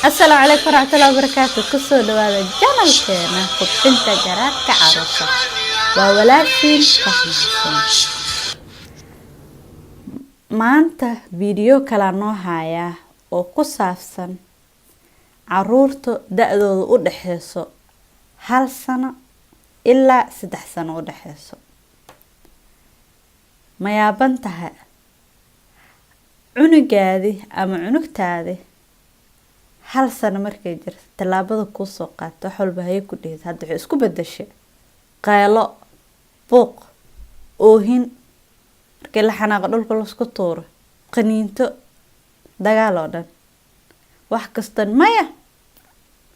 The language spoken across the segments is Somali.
السلام عليكم ورحمة الله وبركاته. كسو دوادا جانل كينا كبتنتا جراد كعروسة وولاشين كحمسون. maanta video kala noo haya oo ku saabsan caruurta da'doodu u dhaxayso 1 sano ilaa 3 sano u dhaxayso. ma yaaban tahay cunugaadi ama cunugtaadi 1 sano markay jirto talaabada ku soo qaato wax walba hay ku dhigay hadda wax isku bedeshay qaylo buuq oohin markii la xanaaqo dhulka la isku tuuro qaniinto dagaal oo dhan wax kastan maya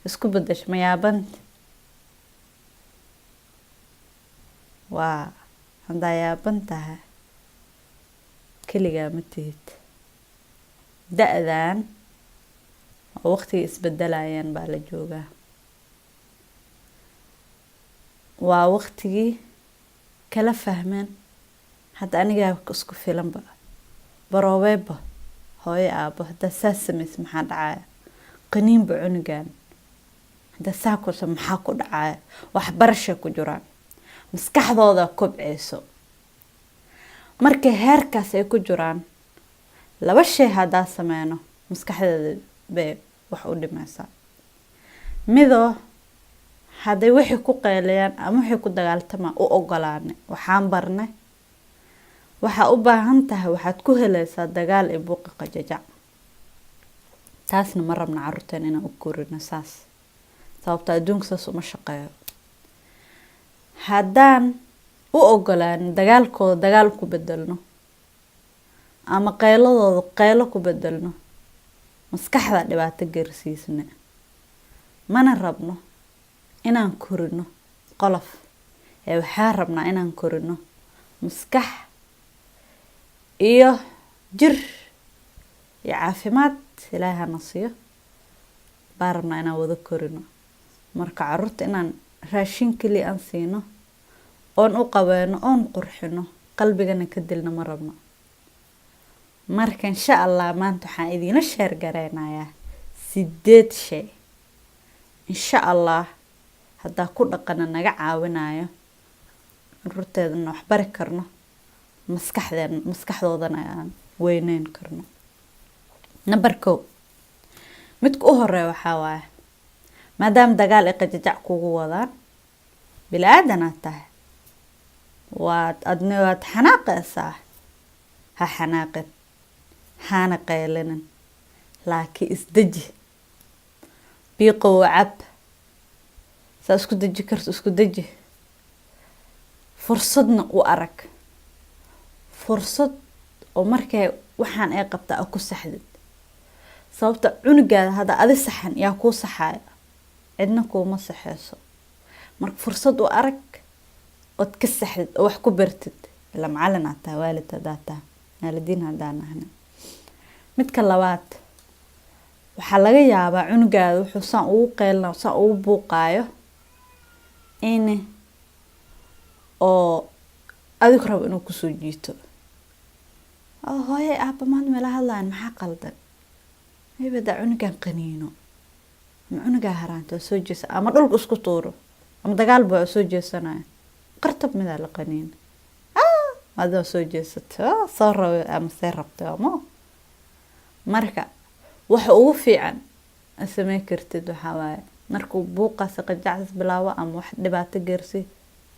isku bedesh ma yaaban waa hada yaaban tahay kaliya ma tihid da'dan waqtiga isbedelayaan baa la joogaa waa waqtigii kala fahmeen hadda aniga isku filan ba barooweeba hooyo aabo hadda saasamays maxaa dhacaya qaniin ba cunugan hadda saakosa maxaa ku dhacaya wax barasho ku jiraan maskaxdooda kobceyso markay heerkaas ay ku jiraan laba shay hadaa sameeyno maskaxdeeda bay wax u dhimaysaa midoo haday wixii ku qeelayaan ama wixii ku dagaaltama u ogolaanay waxaan barnay waxa u baahan tahay waxaad ku helaysaa dagaal ee buuqa qajajac taasna ma rabna caruurteen inaan u korino saas sababta adduunka saas uma shaqeeyo haddaan u ogolaan dagaalkooda dagaal ku bedelno ama qayladooda qaylo ku bedelno maskaxda dhibaato gaarsiisna mana rabno inaan korino qolof ee waxaan rabnaa inaan korino maskax iyo jir iyo caafimaad ilaahay na siiyo baan rabnaa inaan wada korino marka caruurta inaan raashin kali aan siino oon u qabeeno oon qurxino qalbigana ka dilna ma rabno marka insha Allah maanta waxaan idin share gareynayaa 8 shay insha Allah hadda ku dhaqana naga caawinayo caruurteedana wax bari karno maskaxdoodana aan weyneyn karno. number 1 midka u horeeyo waxa waaye maadaama dagaal ay qajajac kugu wadaan bilaadan tahay waad xanaaqaysaa ha xanaaqin hana qaylanin laakiin isdaji biiqo wacab sa isku daji karto isku daji fursadna u arag fursad oo markay waxaan ay qabtaa ku saxdid sababta cunugaada hada adi saxan yaa ku saxay cidna kuma saxayso marka fursad u arag oo ka saxdid oo wax ku bartid la macalinaata waalidada data waalidiin hadaan ahna midka labaad waxa laga yaabaa cunugaada wuxuu san ugu qeylna san ugu buuqaayo in oo adigu rabo inuu ku soo jiito hooyo aaba maanta meel hadlaan maxaa qaldan meebada cunugan qaniino ma cunuga haraanto soo jeesa ama dhulka isku tuuro ama dagaal baa soo jeesanaya qartab mid la qaniin adoo soo jeesato soo rabo ama say rabto ama marka waxa ugu fiican samee kartid waxa waaye markuu buuqaas qajaacas bilaawo ama wax dhibaato gaarsi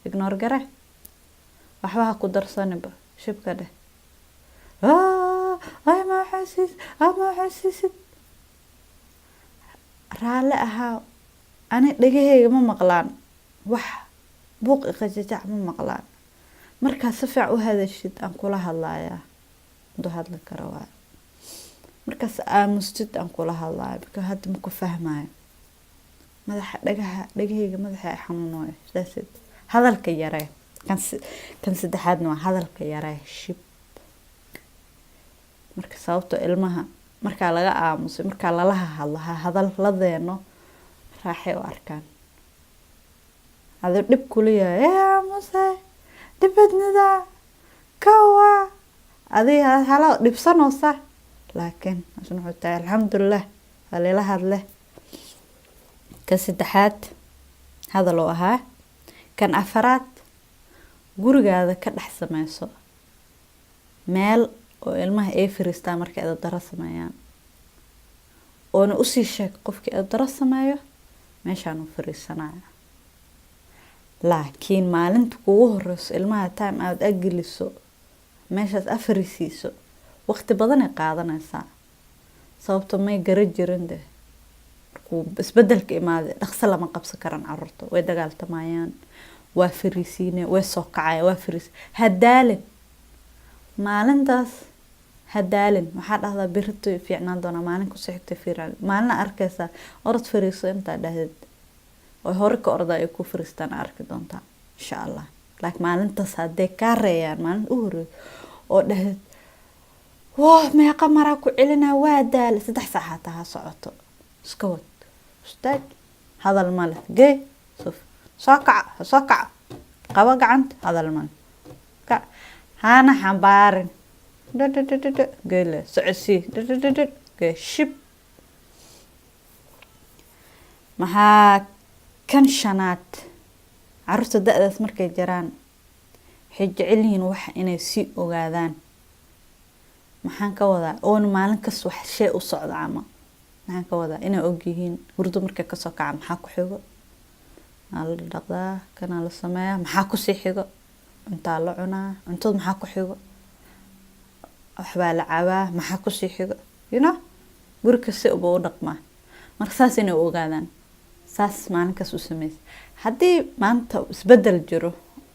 ignore gare waxba ku darsanaba shibka dheh ay ma xasiis raale ahaa ani dhagaheyga ma maqlaan wax buuq qajajac ma maqlaan marka si fiican u hadashid aan kula hadlayaa doo hadla karo waa markaas aamustid aan kula hadlayaa because hadda ma ku fahmaayo madaxa dhagaheyga madaxa xanuunayo sidaas hadalka yaree kan saddexaadna waa hadalka yaree shib marka sababto ilmaha marka laga aamuso marka lala hadaladeeno raaxay u arkaan adoo dib kuliyaa aamusa dibadnida kawa adiga hala dhibsanoosa laakiin asna wuxuu tahay alxamdulillah halila hadle kan saddexaad hadal oo ahaa. kan afaraad gurigaada ka dhex sameyso meel oo ilmaha ay fariistaan markay edeb darro sameeyaan, oona usii sheeg qofkii edeb darro sameeyo meeshaan uu fariisanaya. laakiin maalinta kugu horeyso ilmaha time aad ageliso meeshaas afarisiiso waqti badan ay qaadanaysaa, sababto may gara jirin de markuu isbedelka imaade dhaqso lama qabsan karan carruurta, way dagaaltamayaan, waa fariisiine, way soo kacaya, waa fariis hadaalin maalintaas hadaalin. waxaa dhahdaa birito fiicnaan doona, maalin kusii xigta fiiran, maalina arkaysaa orod fariiso intaa dhahdid oo hore ka orda ay ku fariistaan arki doontaa insha Allah. laakiin maalintaas hadday kaa reeyaan maalin u horeyso oo dhahdid meeqa maraa ku celinaa waa daal 3 saac hataa ha socoto, iska wad istaag, hadal male, gee soo kaca qaba gacanta, hadal male, hana xambaarin geele socosii gee shib. maxaa kan shanaad, carruurta da'daas markay jiraan waxay jecel yihiin wax inay sii ogaadaan. maxaan ka wadaa oona maalin kas wax shay u socda ama maxaan ka wadaa inay ogyihiin hurdo markay kasoo kaca maxaa ku xigo, maa la dhaqdaa, kanaa la sameeyaa, maxaa kusii xigo, cuntaa la cunaa, cuntada maxaa ku xigo, waxbaa la cabaa, maxaa kusii xigo, guri kasta uba u dhaqmaa. marka saas inay u ogaadaan, saas maalinkaas u sameysa. haddii maanta isbedel jiro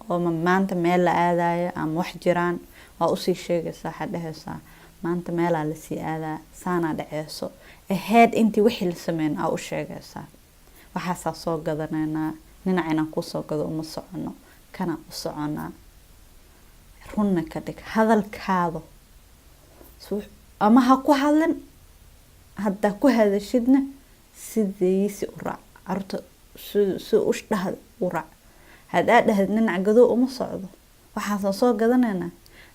oo maanta meel la aadayo ama wax jiraan waa usii sheegaysaa, waxaa dhehaysaa maanta meelaa lasii aadaa, saanaa dhaceyso ahead intii wixii la sameyn aa u sheegaysaa. waxaasaa soo gadanaynaa, dhinac inaan kusoo gado uma socono, kana u soconaa. runna ka dhig hadalkaado, ama ha ku hadlin, haddaa ku hadashidna sidiisi u raac, carruurta si u dhahda u raac. haddaa dhahd dhinac gado uma socdo, waxaasaa soo gadanaynaa,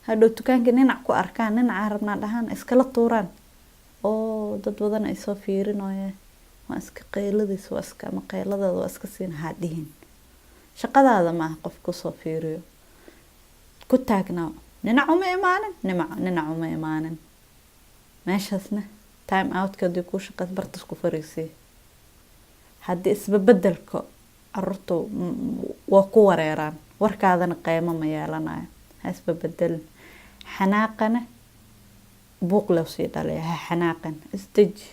hadhow dukaanka dhinac ku arkaan, dhinacaa rabnaa dhahaan iskala tuuraan, oo dad badan ay soo fiirinooyeen, waa iska qeyladiis, waa iska ama qeyladeeda waa iska siin, ha dhihin. shaqadaada maaha qof kusoo fiiriyo, ku taagnaa dhinac uma imaanin, dhinac uma imaanin, meeshaasna time outka hadii kuu shaqeys bartas ku fariisii. haddii isbebedelka carruurtu waa ku wareeraan, warkaadana qeymo ma yeelanayo, ha isbebedelin. xanaaqana buuq loo sii dhalaya, ha xanaaqan, isdeji,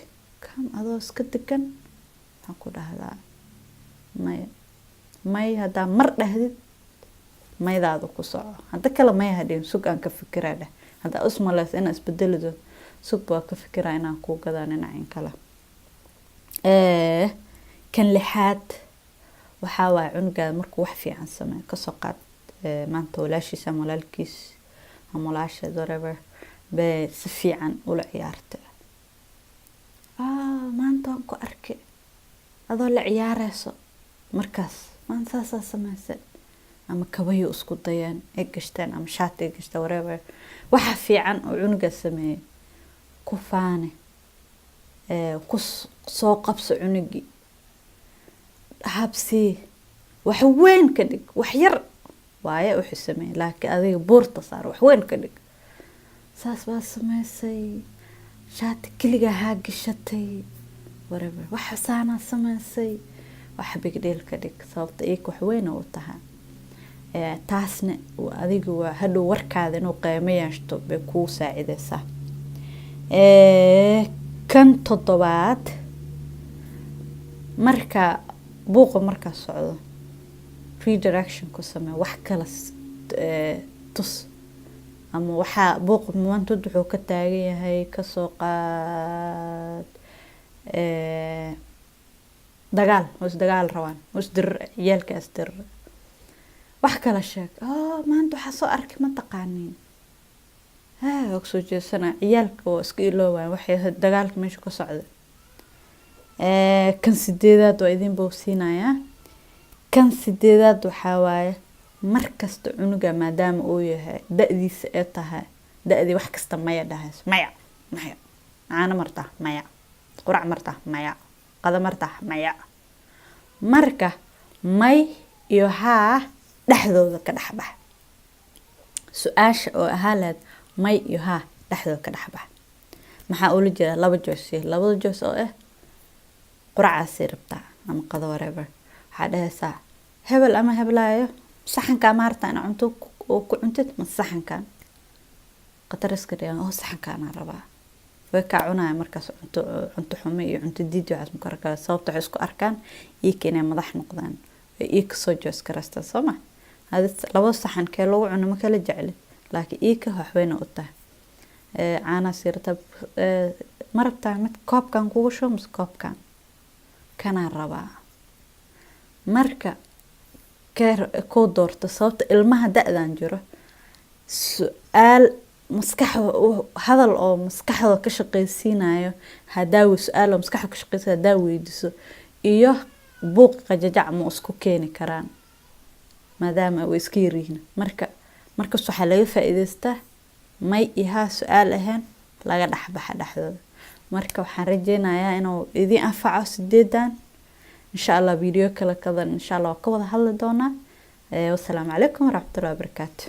kam adoo iska degan waxaan ku dhahdaa may haddaa mar dhahdid maydaada ku soco, hadda kale may hadhin sug aan ka fikiraa dheh. haddaa usmaleys inaa isbedelido sug baa ka fikiraa inaan kuu gadaa dhinacin kale. kan lixaad waxaa waaya cunugaada markuu wax fiican sameeyo, kasoo qaad maanta walaashiis ama walaalkiis ama walaasheed whatever bay si fiican ula ciyaartay, maanta waan ku arkay adoo la ciyaareyso, markaas maanta saasaa sameysay, ama kabayo isku dayeen ay gashteen ama shaati ay gashteen whatever. waxa fiican oo cunuga sameeyay ku faane, ku soo qabso cunugii, habsii, wax weyn ka dhig, wax yar waaye wuxuu sameeyay, laakiin adiga buurta saar, wax weyn ka dhig. saas baa sameysay, shaati keligaa haa gashatay whatever, waxa saanaa sameysay, wax big deal ka dhig, sababta iyaga wax weyn u tahay. taasna adiga waa hadhow warkaada inuu qiimo yeeshto bay kuu saacideysaa. kan 7aad, marka buuqa markaa socdo redirection ku samee, wax kala tus, ama waxaa buuqa maantod wuxuu ka taagan yahay, kasoo qaad dagaal, waa isdagaal rabaan, waa isdirir, ciyaalka isdirir, wax kala sheeg. maanta waxaa soo arkay ma taqaaniin, waa kusoo jeesanaa, ciyaalka oo iska iloowaan waxay dagaalka meesha ka socda. kan 8aad waa idin boobsiinayaa. kan 8aad waxaa waaye markasta cunuga maadaama uu yahay da'diisa ee tahay da'dii wax kasta maya dhahayso, maya caano martaa maya, qurac martaa maya, qada martaa maya, marka may iyo haa dhexdooda ka dhex bax. su-aasha oo ahaa lahayd may iyo haa dhexdooda ka dhex bax maxaa ula jeeda? laba joos. labada joos oo ah quracaasay rabtaa ama qado whatever, waxaa dhahaysaa hebel ama heblaayo saxankaa ma hartaa ina cunto oo ku cuntid ma saxankan qatariska dhigan oo saxankaana rabaa way kaa cunaya markaas cunto xumo iyo cunto diid waxaas ma kara kale sababta waxay isku arkaan iika inay madax noqdaan iika soo joos karasta soo ma hada laba saxan kee lagu cuno ma kala jecli laakiin iika wax weyn u tahay caana sirta ma rabtaa mid koobkan kugu shubo mise koobkan kana rabaa marka koo doorto sababta ilmaha da'dan jiro su-aal maskaxda hadal oo maskaxda ka shaqaysiinayo hadaa su-aal oo maskaxda ka shaqaysiinayo hadaa weydiiso iyo buuq qajajac ma isku keeni karaan maadaama way iska yaryihiin markas waxaa laga faa'iidaystaa may iyo haa su-aal ahayn laga dhexbaxa dhexdooda. marka waxaan rajeynayaa inuu idin anfaco 8dan insha Allah video kale kadan insha Allah ka wada hadli doonaa. wassalaamu calaykum waraxmatullaahi wabarakaatuh.